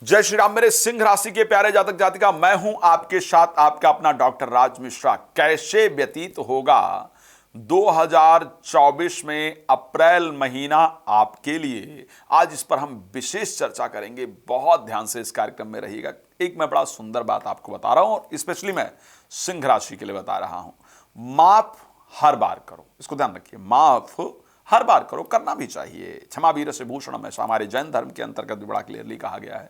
जय श्री राम मेरे सिंह राशि के प्यारे जातक जातिका, मैं हूं आपके साथ आपका अपना डॉक्टर राज मिश्रा। कैसे व्यतीत होगा 2024 में अप्रैल महीना आपके लिए, आज इस पर हम विशेष चर्चा करेंगे। बहुत ध्यान से इस कार्यक्रम में रहिएगा। एक मैं बड़ा सुंदर बात आपको बता रहा हूं और स्पेशली मैं सिंह राशि के लिए बता रहा हूं। माफ हर बार करो, इसको ध्यान रखिए। माफ हर बार करो, करना भी चाहिए। क्षमा वीर से भूषणम, ऐसा हमारे जैन धर्म के अंतर्गत भी बड़ा क्लियरली कहा गया है।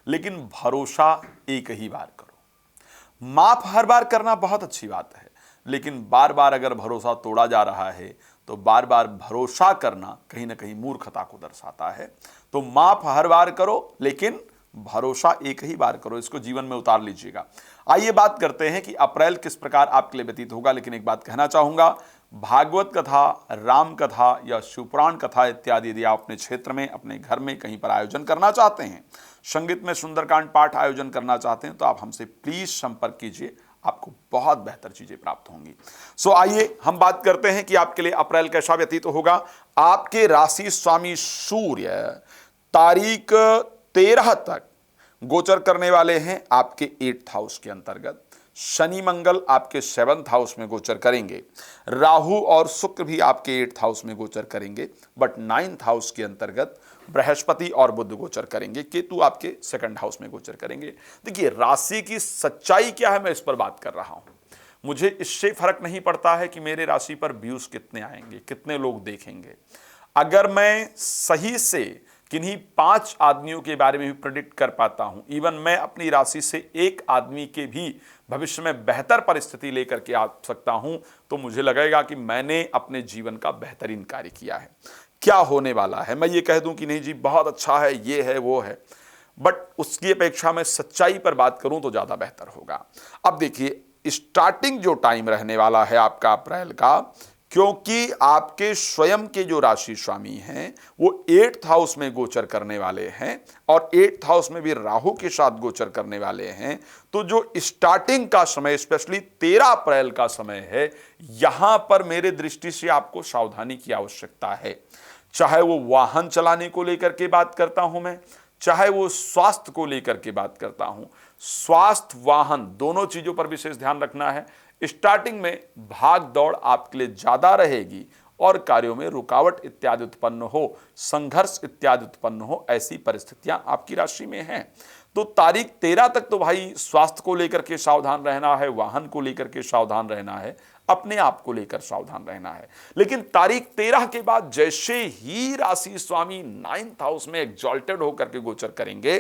लेकिन भरोसा एक ही बार करो। माफ हर बार करना बहुत अच्छी बात है, लेकिन बार बार अगर भरोसा तोड़ा जा रहा है तो बार बार भरोसा करना कहीं ना कहीं मूर्खता को दर्शाता है। तो माफ हर बार करो, लेकिन भरोसा एक ही बार करो। इसको जीवन में उतार लीजिएगा। आइए बात करते हैं कि अप्रैल किस प्रकार आपके लिए व्यतीत होगा। लेकिन एक बात कहना चाहूंगा, भागवत कथा, राम कथा या शिवपुराण कथा इत्यादि यदि आप अपने क्षेत्र में, अपने घर में कहीं पर आयोजन करना चाहते हैं, संगीत में सुंदरकांड पाठ आयोजन करना चाहते हैं, तो आप हमसे प्लीज संपर्क कीजिए। आपको बहुत बेहतर चीजें प्राप्त होंगी। आइए हम बात करते हैं कि आपके लिए अप्रैल कैसा व्यतीत होगा। आपके राशि स्वामी सूर्य तारीख 13 तक गोचर करने वाले हैं आपके 8th हाउस के अंतर्गत। शनि मंगल आपके 7th हाउस में गोचर करेंगे। राहु और शुक्र भी आपके 8th हाउस में गोचर करेंगे, बट 9th हाउस के अंतर्गत बृहस्पति और बुध गोचर करेंगे। केतु आपके 2nd हाउस में गोचर करेंगे। देखिए, राशि की सच्चाई क्या है, मैं इस पर बात कर रहा हूं। मुझे इससे फर्क नहीं पड़ता है कि मेरे राशि पर व्यूज कितने आएंगे, कितने लोग देखेंगे। अगर मैं सही से किन्हीं 5 आदमियों के बारे में भी प्रेडिक्ट कर पाता हूं, इवन मैं अपनी राशि से एक आदमी के भी भविष्य में बेहतर परिस्थिति लेकर के आ सकता हूं, तो मुझे लगेगा कि मैंने अपने जीवन का बेहतरीन कार्य किया है। क्या होने वाला है, मैं ये कह दूं कि नहीं जी बहुत अच्छा है, ये है वो है, बट उसकी अपेक्षा में सच्चाई पर बात करूं तो ज्यादा बेहतर होगा। अब देखिए, स्टार्टिंग जो टाइम रहने वाला है आपका अप्रैल का, क्योंकि आपके स्वयं के जो राशि स्वामी हैं वो 8th हाउस में गोचर करने वाले हैं और 8th हाउस में भी राहु के साथ गोचर करने वाले हैं, तो जो स्टार्टिंग का समय स्पेशली 13 अप्रैल का समय है, यहां पर मेरे दृष्टि से आपको सावधानी की आवश्यकता है। चाहे वो वाहन चलाने को लेकर के बात करता हूं मैं, चाहे वो स्वास्थ्य को लेकर के बात करता हूं। स्वास्थ्य, वाहन दोनों चीजों पर विशेष ध्यान रखना है। स्टार्टिंग में भाग दौड़ आपके लिए ज्यादा रहेगी और कार्यों में रुकावट इत्यादि उत्पन्न हो, संघर्ष इत्यादि उत्पन्न हो, ऐसी परिस्थितियां आपकी राशि में हैं। तो तारीख 13 तक तो भाई स्वास्थ्य को लेकर के सावधान रहना है, वाहन को लेकर के सावधान रहना है, अपने आप को लेकर सावधान रहना है। लेकिन तारीख 13 के बाद जैसे ही राशि स्वामी 9th हाउस में एग्जॉल्टेड होकर के गोचर करेंगे,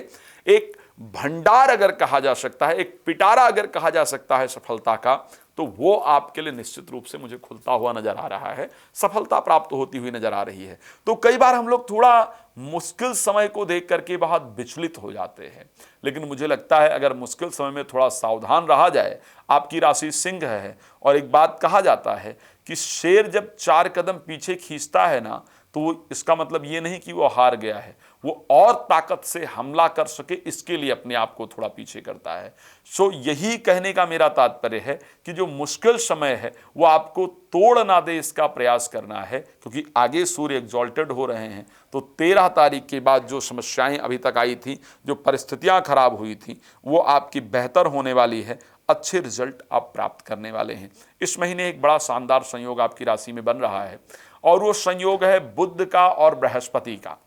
एक भंडार अगर कहा जा सकता है, एक पिटारा अगर कहा जा सकता है सफलता का, तो वो आपके लिए निश्चित रूप से मुझे खुलता हुआ नजर आ रहा है, सफलता प्राप्त होती हुई नजर आ रही है। तो कई बार हम लोग थोड़ा मुश्किल समय को देख करके बहुत विचलित हो जाते हैं, लेकिन मुझे लगता है अगर मुश्किल समय में थोड़ा सावधान रहा जाए। आपकी राशि सिंह है और एक बात कहा जाता है कि शेर जब 4 कदम पीछे खींचता है ना, तो इसका मतलब ये नहीं कि वो हार गया है, वो और ताकत से हमला कर सके इसके लिए अपने आप को थोड़ा पीछे करता है। यही कहने का मेरा तात्पर्य है कि जो मुश्किल समय है वो आपको तोड़ ना दे, इसका प्रयास करना है, क्योंकि आगे सूर्य एग्जॉल्टेड हो रहे हैं। तो 13 तारीख के बाद जो समस्याएं अभी तक आई थी, जो परिस्थितियां खराब हुई थी, वो आपकी बेहतर होने वाली है। अच्छे रिजल्ट आप प्राप्त करने वाले हैं। इस महीने एक बड़ा शानदार संयोग आपकी राशि में बन रहा है और वो संयोग है बुध का और बृहस्पति का,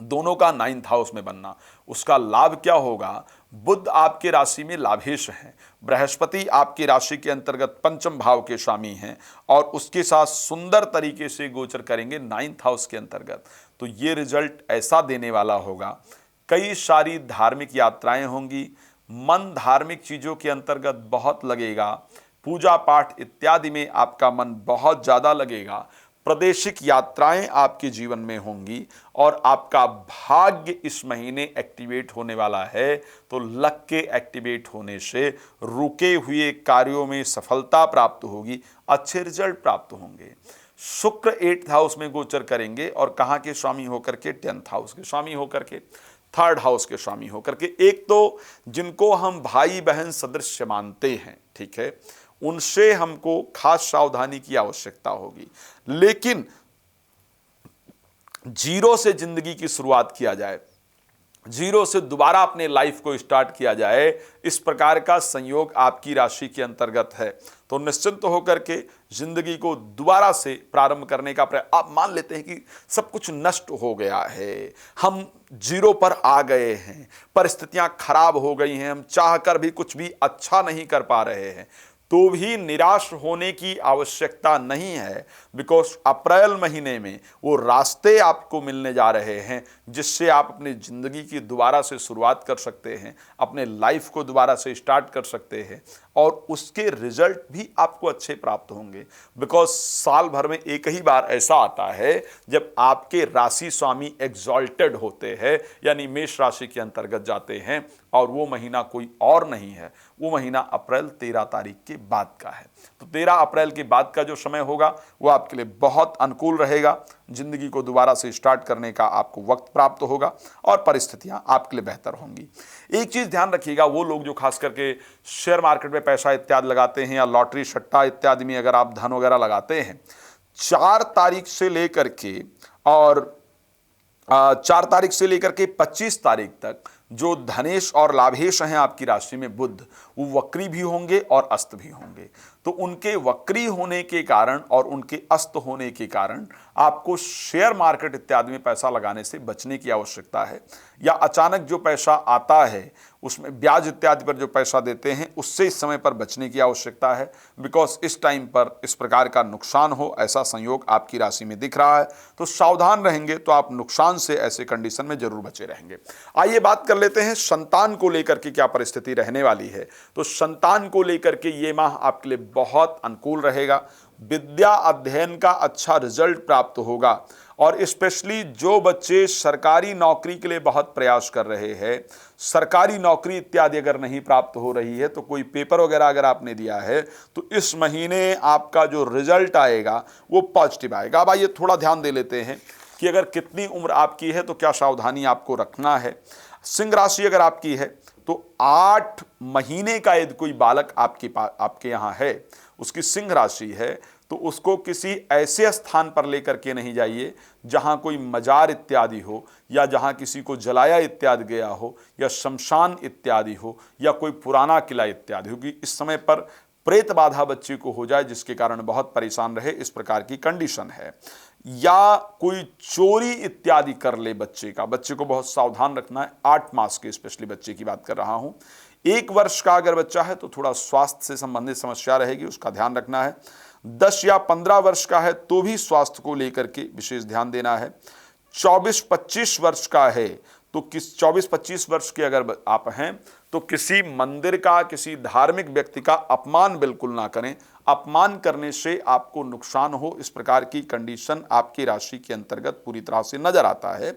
दोनों का 9th हाउस में बनना। उसका लाभ क्या होगा? बुध आपके राशि में लाभेश हैं, बृहस्पति आपकी राशि के अंतर्गत 5th भाव के स्वामी हैं और उसके साथ सुंदर तरीके से गोचर करेंगे 9th हाउस के अंतर्गत। तो ये रिजल्ट ऐसा देने वाला होगा, कई सारी धार्मिक यात्राएं होंगी, मन धार्मिक चीजों के अंतर्गत बहुत लगेगा, पूजा पाठ इत्यादि में आपका मन बहुत ज्यादा लगेगा, प्रादेशिक यात्राएं आपके जीवन में होंगी और आपका भाग्य इस महीने एक्टिवेट होने वाला है। तो लक के एक्टिवेट होने से रुके हुए कार्यों में सफलता प्राप्त होगी, अच्छे रिजल्ट प्राप्त होंगे। शुक्र 8th हाउस में गोचर करेंगे और कहाँ के स्वामी होकर के? 10th हाउस के स्वामी होकर के, 3rd हाउस के स्वामी होकर के। एक तो जिनको हम भाई बहन सदृश मानते हैं, ठीक है, उनसे हमको खास सावधानी की आवश्यकता होगी। लेकिन जीरो से जिंदगी की शुरुआत किया जाए जीरो से दोबारा अपने लाइफ को स्टार्ट किया जाए, इस प्रकार का संयोग आपकी राशि के अंतर्गत है। तो निश्चिंत होकर के जिंदगी को दोबारा से प्रारंभ करने का प्रयास। आप मान लेते हैं कि सब कुछ नष्ट हो गया है, हम जीरो पर आ गए हैं, परिस्थितियां खराब हो गई हैं, हम चाहकर भी कुछ भी अच्छा नहीं कर पा रहे हैं, तो भी निराश होने की आवश्यकता नहीं है। बिकॉज अप्रैल महीने में वो रास्ते आपको मिलने जा रहे हैं जिससे आप अपनी ज़िंदगी की दोबारा से शुरुआत कर सकते हैं, अपने लाइफ को दोबारा से स्टार्ट कर सकते हैं और उसके रिजल्ट भी आपको अच्छे प्राप्त होंगे। बिकॉज साल भर में एक ही बार ऐसा आता है जब आपके राशि स्वामी एग्जॉल्टेड होते हैं, यानी मेष राशि के अंतर्गत जाते हैं, और वो महीना कोई और नहीं है, वो महीना अप्रैल 13 तारीख के बाद का है। तो 13 अप्रैल के बाद का जो समय होगा वो आपके लिए बहुत अनुकूल रहेगा, जिंदगी को दोबारा से स्टार्ट करने का आपको वक्त प्राप्त होगा और परिस्थितियां आपके लिए बेहतर होंगी। एक चीज ध्यान रखिएगा, वो लोग जो खास करके शेयर मार्केट में पैसा इत्यादि लगाते हैं या लॉटरी सट्टा इत्यादि में अगर आप धन वगैरह लगाते हैं, 4 तारीख से लेकर के और 4 तारीख से लेकर के 25 तारीख तक जो धनेश और लाभेश हैं आपकी राशि में बुध, वो वक्री भी होंगे और अस्त भी होंगे। तो उनके वक्री होने के कारण और उनके अस्त होने के कारण आपको शेयर मार्केट इत्यादि में पैसा लगाने से बचने की आवश्यकता है, या अचानक जो पैसा आता है उसमें ब्याज इत्यादि पर जो पैसा देते हैं उससे इस समय पर बचने की आवश्यकता है। बिकॉज इस टाइम पर इस प्रकार का नुकसान हो ऐसा संयोग आपकी राशि में दिख रहा है, तो सावधान रहेंगे तो आप नुकसान से ऐसे कंडीशन में जरूर बचे रहेंगे। आइए बात कर लेते हैं संतान को लेकर के क्या परिस्थिति रहने वाली है। तो संतान को लेकर के ये माह आपके लिए बहुत अनुकूल रहेगा, विद्या अध्ययन का अच्छा रिजल्ट प्राप्त होगा, और स्पेशली जो बच्चे सरकारी नौकरी के लिए बहुत प्रयास कर रहे हैं, सरकारी नौकरी इत्यादि अगर नहीं प्राप्त हो रही है, तो कोई पेपर वगैरह अगर आपने दिया है, तो इस महीने आपका जो रिजल्ट आएगा वो पॉजिटिव आएगा। अब आइए थोड़ा ध्यान दे लेते हैं कि अगर कितनी उम्र आपकी है तो क्या सावधानी आपको रखना है। सिंह राशि अगर आपकी है तो 8 महीने का यदि कोई बालक आपके यहाँ है, उसकी सिंह राशि है, तो उसको किसी ऐसे स्थान पर लेकर के नहीं जाइए जहाँ कोई मजार इत्यादि हो, या जहाँ किसी को जलाया इत्यादि गया हो, या शमशान इत्यादि हो, या कोई पुराना किला इत्यादि हो, क्योंकि इस समय पर प्रेत बाधा बच्चे को हो जाए जिसके कारण बहुत परेशान रहे, इस प्रकार की कंडीशन है। या कोई चोरी इत्यादि कर ले बच्चे को बहुत सावधान रखना है। 8 मास के स्पेशली बच्चे की बात कर रहा हूं। 1 वर्ष का अगर बच्चा है तो थोड़ा स्वास्थ्य से संबंधित समस्या रहेगी, उसका ध्यान रखना है। 10 या 15 वर्ष का है तो भी स्वास्थ्य को लेकर के विशेष ध्यान देना है। 24-25 वर्ष का है तो 24-25 वर्ष के अगर आप हैं तो किसी मंदिर का, किसी धार्मिक व्यक्ति का अपमान बिल्कुल ना करें। अपमान करने से आपको नुकसान हो, इस प्रकार की कंडीशन आपकी राशि के अंतर्गत पूरी तरह से नजर आता है।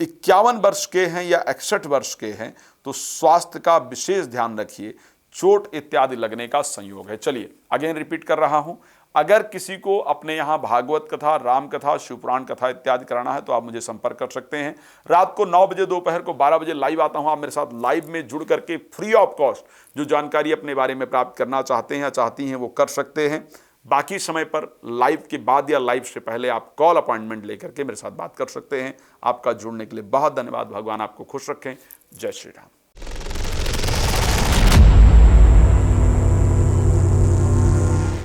51 वर्ष के हैं या 61 वर्ष के हैं तो स्वास्थ्य का विशेष ध्यान रखिए, चोट इत्यादि लगने का संयोग है। चलिए अगेन रिपीट कर रहा हूं, अगर किसी को अपने यहाँ भागवत कथा, राम कथा, शिवपुराण कथा इत्यादि कराना है तो आप मुझे संपर्क कर सकते हैं। रात को 9 बजे, दोपहर को 12 बजे लाइव आता हूँ। आप मेरे साथ लाइव में जुड़ करके फ्री ऑफ कॉस्ट जो जानकारी अपने बारे में प्राप्त करना चाहते हैं या चाहती हैं वो कर सकते हैं। बाकी समय पर लाइव के बाद या लाइव से पहले आप कॉल अपॉइंटमेंट लेकर के मेरे साथ बात कर सकते हैं। आपका जुड़ने के लिए बहुत धन्यवाद। भगवान आपको खुश रखें। जय श्री राम।